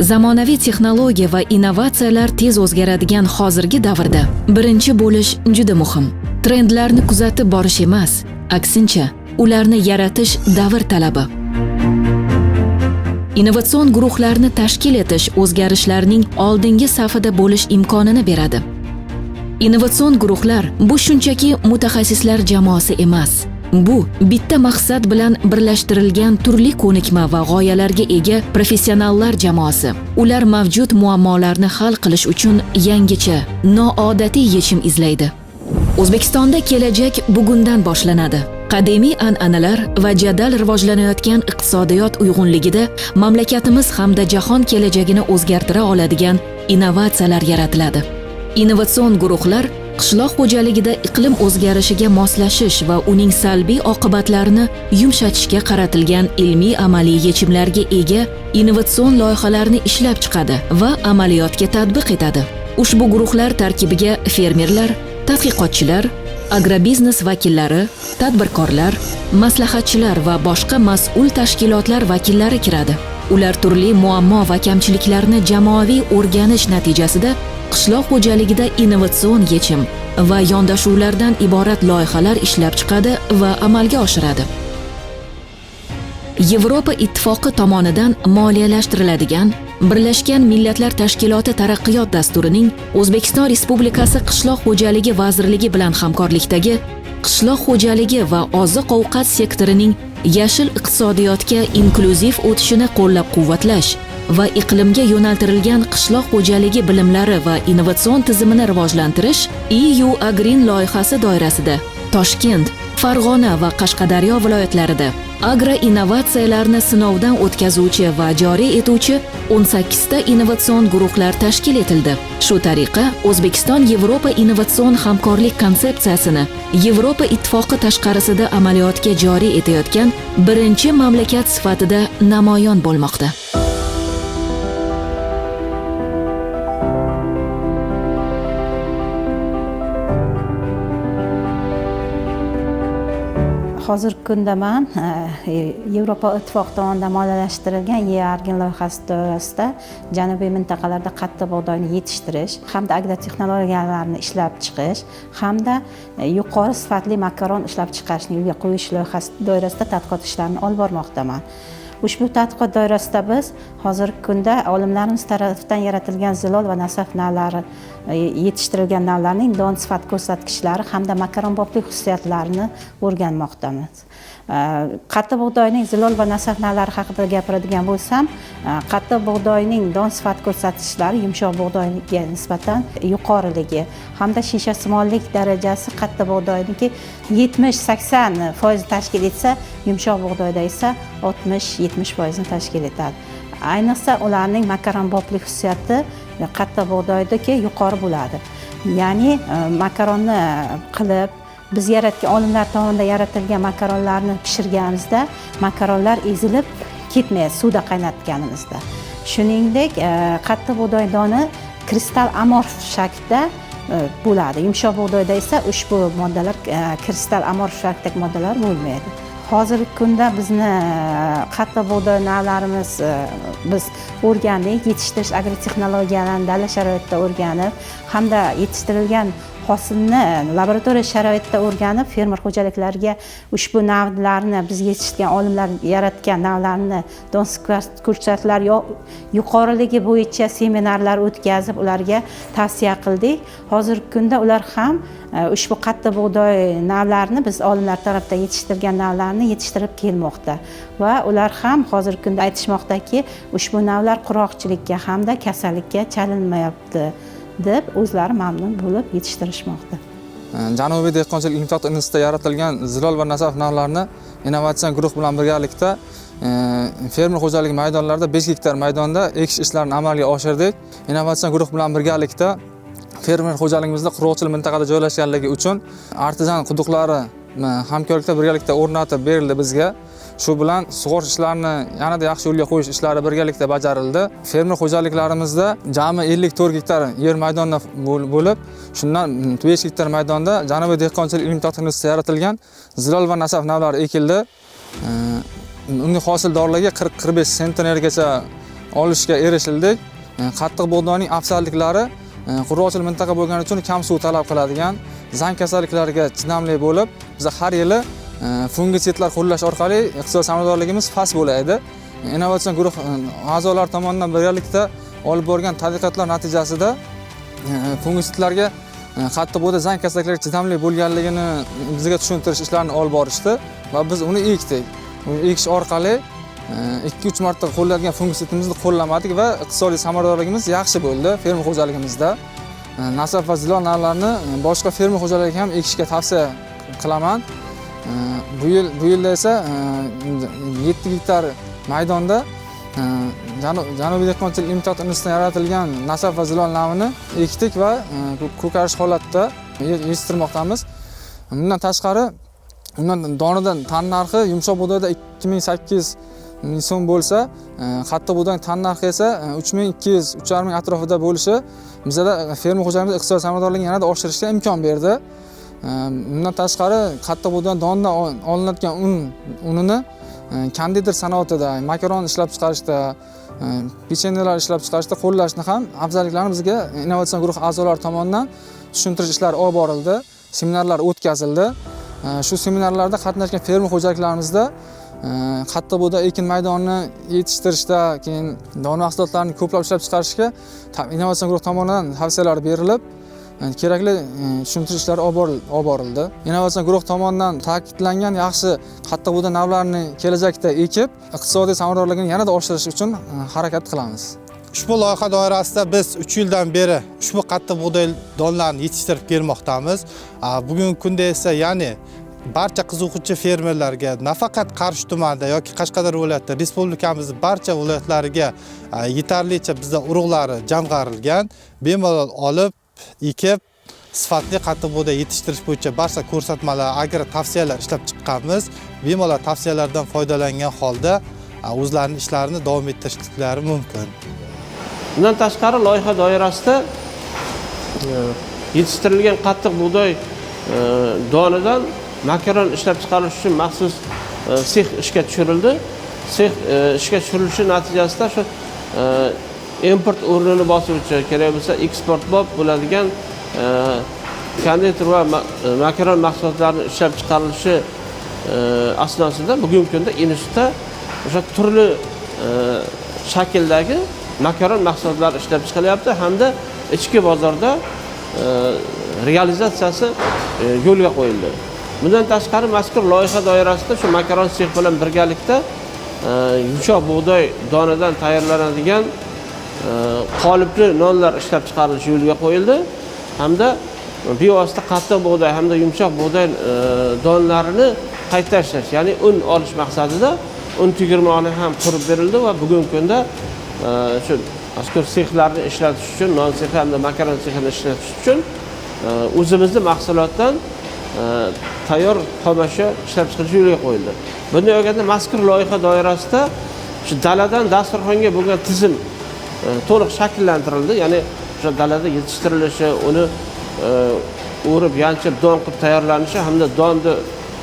Zamonaviy texnologiya va innovatsiyalar tez o'zgaradigan hozirgi davrda birinchi bo'lish juda muhim. Trendlarni kuzatib borish emas, aksincha, ularni yaratish davr talabi. Innovatsion guruhlarni tashkil etish o'zgarishlarning oldingi safida bo'lish imkonini beradi. Innovatsion guruhlar bu shunchaki mutaxassislar jamoasi emas. Bu bitta maqsad bilan birlashtirilgan turli ko'nikma va g'oyalarga ega professionallar jamoasi. Ular mavjud muammolarni hal qilish uchun yangicha, noodatiy yechim izlaydi. O'zbekistonda kelajak bugundan boshlanadi. Qadimiy an'analar va jadal rivojlanayotgan iqtisodiyot uyg'unligida mamlakatimiz hamda jahon kelajagini o'zgartira oladigan innovatsiyalar yaratiladi. Innovatsion guruhlar qishloq xo'jaligida iqlim o'zgarishiga moslashish va uning salbiy oqibatlarini yumshatishga qaratilgan ilmiy amaliy yechimlarga ega innovatsion loyihalarni ishlab chiqadi va amaliyotga tatbiq etadi. Ushbu guruhlar tarkibiga fermerlar, tadqiqotchilar, agrobiznes vakillari, tadbirkorlar, maslahatchilar va boshqa mas'ul tashkilotlar vakillari kiradi. Ular turli muammo va kamchiliklarni jamoaviy o'rganish natijasida qishloq xo'jaligida innovatsion yechim va yondashuvlardan iborat loyihalar ishlab chiqadi va amalga oshiradi. Yevropa Ittifoqi tomonidan moliyalashtiriladigan Birlashgan Millatlar Tashkiloti taraqqiyot dasturining O'zbekiston Respublikasi Qishloq xo'jaligi vazirligi bilan hamkorlikdagi qishloq xo'jaligi va oziq-ovqat sektorining yashil iqtisodiyotga inklyuziv o'tishini qo'llab-quvvatlash va iqlimga yo'naltirilgan qishloq xo'jaligi bilimlari va innovatsion tizimini rivojlantirish EU Agreen loyihasi doirasida Toshkent, Farg'ona va Qashqadaryo viloyatlarida agro-innovatsiyalarni sinovdan o'tkazuvchi va joriy etuvchi 18 ta innovatsion guruhlar tashkil etildi. Shu tariqa O'zbekiston Yevropa innovatsion hamkorlik konsepsiyasini Yevropa Ittifoqi tashqarisida amaliyotga joriy etayotgan birinchi mamlakat sifatida namoyon bo'lmoqda. Hozirgi kunda men Yevropa Ittifoqi tomonidan moliyalashtirilgan Agreen loyihasi doirasida janubiy mintaqalarda qattiq bug'doyni yetishtirish hamda agrotexnologiyalarni ishlab chiqish hamda yuqori sifatli makaron ishlab chiqarishni yo'lga qo'yish loyihasi doirasida tadqiqot ishlarini olib bormoqdaman. Ushbu tadqiqot doirasida biz hozirgi kunda olimlarimiz tomonidan yaratilgan zilol va nasaf navlari yetishtirilgan navlarning don sifat ko'rsatkichlari hamda makaronboplik xususiyatlarini o'rganmoqdamiz. Qattiq bug'doyning zilol va nasaf navlari haqida gapiradigan bo'lsam, qattiq bug'doyning don sifat ko'rsatkichlari yumshoq bug'doyga nisbatan yuqoriligi hamda shishasimollik darajasi qattiq bug'doyniki 70-80% tashkil etsa, yumshoq bug'doyda esa 60-70% tashkil etadi. Ayniqsa ularning makaronboplik xususiyati qattiq bug'doydagi yuqori bo'ladi. Ya'ni makaronni qilib biz yaratgan olimlar tomonidan yaratilgan makaronlarni pishirganimizda makaronlar ezilib ketmaydi suvda qaynatganimizda. Shuningdek, qattiq bug'doy doni kristal amorf shaklda bo'ladi. Yumshoq bug'doyda esa ushbu moddalar kristal amorf shaklidagi moddalar bo'lmaydi. Hozirgi kunda bizni qattiq bug'doy navlarimiz biz o'rgandik, yetishtirish agrotexnologiyalarini dala sharoitda o'rganib hamda yetishtirilgan hosilni laboratoriya sharoitida o'rganib fermer xo'jaliklariga ushbu navlarni biz yetishtirgan olimlar yaratgan navlarni don ko'rsatkichlar yuqoriligi bo'yicha seminarlar o'tkazib ularga tavsiya qildik. Hozirgi kunda ular ham ushbu qattiq bug'doy navlarini biz olimlar tomonidan yetishtirgan navlarni yetishtirib kelmoqda va ular ham hozirgi kunda aytishmoqdaki, ushbu navlar qurg'oqchilikka hamda kasallikka chalinmayapti deb o'zlari mamnun bo'lib yetishtirishmoqda. Janubiy dehqonchilik ilmiy institutida yaratilgan zilol va nasaf navlarini innovatsion guruh bilan birgalikda fermer xo'jaligi maydonlarida 5 gektar maydonda ekish ishlarini amalga oshirdik. Innovatsion guruh bilan birgalikda fermer xo'jaligimizda qurg'oqchilik mintaqada joylashganligi uchun artizan quduqlari hamkorlikda birgalikda o'rnatib berildi bizga. Shu bilan sug'orish ishlarini yanada yaxshi yo'lga qo'yish ishlari birgalikda bajarildi. Fermer xo'jaliklarimizda jami 54 gektar yer maydonda bo'lib, shundan 5 gektar maydonda Janubiy dehqonchilik ilmiy institutida yaratilgan zilol va nasaf navlari ekildi. Unga hosildorligi 40-45 sentnergacha olishga erishildik. Qattiq bug'doyning afzalliklari qurg'oqchilik mintaqa bo'lgani uchun kam suv talab qiladigan, zang kasalliklariga chidamli bo'lib, biz har yili fungitsidlar qo'llash orqali iqtisodiy samaradorligimiz past bo'laydi. Innovatsion guruh a'zolari tomonidan birgalikda olib borgan tadqiqotlar natijasida fungitsidlarga qattiq bug'doy zang kasalliklariga chidamli bo'lganligini bizga tushuntirish ishlarini olib borishdi va biz uni ekdik. Uni ekish orqali 2-3 marta qo'llangan fungitsidimizni qo'llamadik va iqtisodiy samaradorligimiz yaxshi bo'ldi fermer xo'jaligimizda. Nasaf va zilol navlarini boshqa fermer xo'jalariga ham ekishga tavsiya qilaman. Bu yilda esa 7 gektar maydonda Janubiy dehqonchilik imtihon institutidan yaratilgan nasaf va zilol navini ekdik va ko'karish holatda yetishtirmoqdamiz. Bundan tashqari, donidan tan narxi yumshoq bug'doyda 2800 ming so'm bo'lsa, qattiq bug'doyning tan narxi esa 3200-3000 atrofida bo'lishi bizda fermer xo'jaligimiz iqtisodiy samaradorligini yanada oshirishga imkon berdi. Bundan tashqari, qattiq bug'doy donidan olinadigan unini konditer sanoatida, makaron ishlab chiqarishda, pechenyelar ishlab chiqarishda qo'llashni ham afzalliklarini bizga innovatsion guruh a'zolari tomonidan tushuntirish ishlari olib borildi, seminarlar o'tkazildi. Shu seminarlarda qatnashgan fermer xo'jaliklarimizda qattiq bug'doy ekin maydonini yetishtirishda, keyin dona mahsulotlarini ko'plab ishlab chiqarishga innovatsion guruh tomonidan tavsiyalar berilib, kerakli tushuntirish ishlari olib borildi. Innovatsion guruh tomonidan ta'kidlangan yaxshi qattiq bug'doy navlarini kelajakda ekib, iqtisodiy samaradorligini yanada oshirish uchun harakat qilamiz. Ushbu loyiha doirasida biz 3 yildan beri ushbu qattiq bug'doy donlarini yetishtirib kelmoqdamiz. Bugungi kunda esa, ya'ni barcha qiziquvchi fermerlarga nafaqat Qarshi tumanida yoki Qashqadaryo viloyatida, respublikamizning barcha viloyatlariga yetarlicha bizda urug'lari jamg'arilgan, bemalol olib, ekib, sifatli qattiq bug'doy yetishtirish bo'yicha barcha ko'rsatmalar, agro tavsiyalar ishlab chiqqanmiz. Bemalol tavsiyalardan foydalangan holda o'zlarining ishlarini davom ettirishlari mumkin. Bundan tashqari loyiha doirasida yetishtirilgan qattiq bug'doy donidan makaron ishlab chiqarish uchun maxsus sex ishga tushirildi. Sex ishga tushirilishi natijasida shu import o'rnini bosuvchi, kerak bo'lsa eksportbop bo'ladigan konditer va makaron mahsulotlarining ishlab chiqarilishi asnosida bugungi kunda institutda o'sha turli shakldagi makaron mahsulotlari ishlab chiqilyapti hamda ichki bozorda realizatsiyasi yo'lga qo'yildi. Bundan tashqari mazkur loyiha doirasida shu makaron sex bilan birgalikda yumshoq bug'doy donidan tayyorlanadigan qolipli nonlar ishlab chiqarilishi yo'lga qo'yildi hamda bevosita qattiq bug'doy hamda yumshoq bug'doy donlarini qayta ishlash, ya'ni un olish maqsadida un tugirmoni ham qurib berildi va bugungi kunda shu mazkur sexlarni ishlatish uchun, non sexi hamda makaron sexini ishlatish uchun o'zimizning mahsulotdan tayyor xomashyo ishlab chiqarish yo'lga qo'yildi. Bunday olganda mazkur loyiha doirasida shu daladan dasturxonga bo'lgan tizim to'liq shakllantirildi. Ya'ni o'sha dalada yetishtirilishi, uni o'rib, yanchib, don qilib tayyorlanishi hamda donni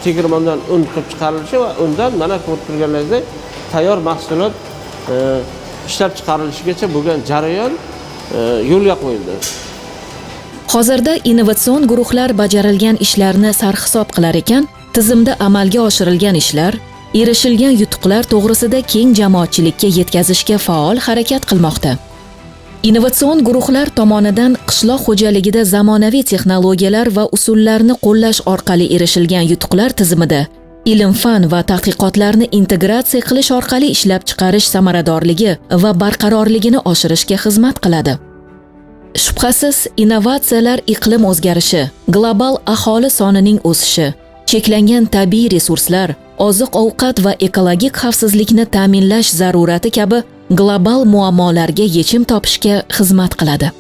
tegirmondan un qilib chiqarilishi va undan mana ko'rib turganingizdek tayyor mahsulot ishlab chiqarilishigacha bo'lgan jarayon yo'lga qo'yildi. Hozirda innovatsion guruhlar bajarilgan ishlarni sarhisob qilar ekan, tizimda amalga oshirilgan ishlar, erishilgan yutuqlar to'g'risida keng jamoatchilikka yetkazishga faol harakat qilmoqda. Innovatsion guruhlar tomonidan qishloq xo'jaligida zamonaviy texnologiyalar va usullarni qo'llash orqali erishilgan yutuqlar tizimida ilm-fan va tadqiqotlarni integratsiya qilish orqali ishlab chiqarish samaradorligi va barqarorligini oshirishga xizmat qiladi. Shubhasiz, innovatsiyalar iqlim o'zgarishi, global aholi sonining o'sishi, cheklangan tabiiy resurslar, oziq-ovqat va ekologik xavfsizlikni ta'minlash zarurati kabi global muammolarga yechim topishga xizmat qiladi.